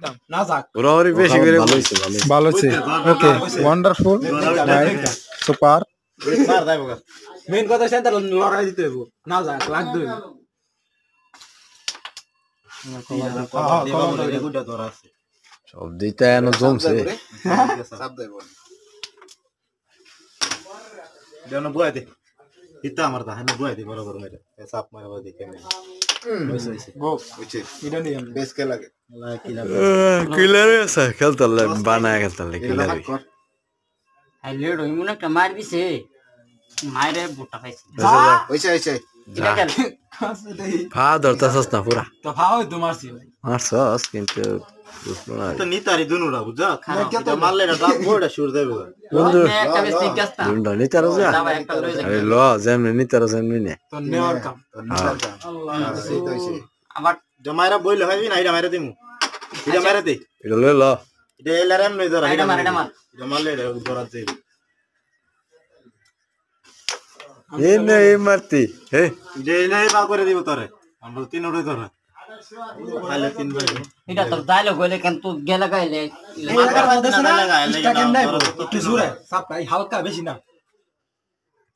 দেখতাম না যাক ওরাওরি বেশি করে ভালো হইছে ওকে ওয়ান্ডারফুল নাইস সুপার মার দাই বগা মেন কথা সেটা লড়াই দিতে হইব না যাক লাগবে গুডা ধরা আছে সব দিতে এনো জমছে সাপ দেব দেন বুয়া দে ইতা আমার দা আমি বুয়া দে বরাবর মেরে সাপ মারবা দেখে আমি হইছে গো হইছে এটা নিয়ে বেস কে লাগে কিলারে আছে খেলতালে বানায় খেলতালে কিলারে হাইলাইট হইমু না একটা মার দিছে মাইরে বুটা পাইছে হইছে হইছে এটা কেন ফা ধরতাছস না পুরা তো ভাও তোমারছি মারছস কিন্তু বুঝলো না তো নিতারি দুনুরা বুঝা এটা মারলে না ডাক বড়া সুর দেবে বন্ধু একটা বেশ ঠিক আছে দুন্ডা নিতারো যা দাবা একটা লই আরে ল যেমনি নিতারো যেমনি নে তো নেওয়ার কাম আল্লাহ সেই তো হইছে আবার জমাইরা বইলে হইবি না এটা মাইরা দিমু এটা মাইরা দে এটা লই ল এটা এলারাম নই ধরা এটা মার জমালে ধরা যাবে এ নেই মারতি হে যে এলাই বা করে দিব তোরে আমরা তিন ওড়ে ধরা খাইলে তিন ভাই এটা তো দাইলো গলে কেন তুই গেলা গাইলে একটু জোরে সাপ হালকা বেশি না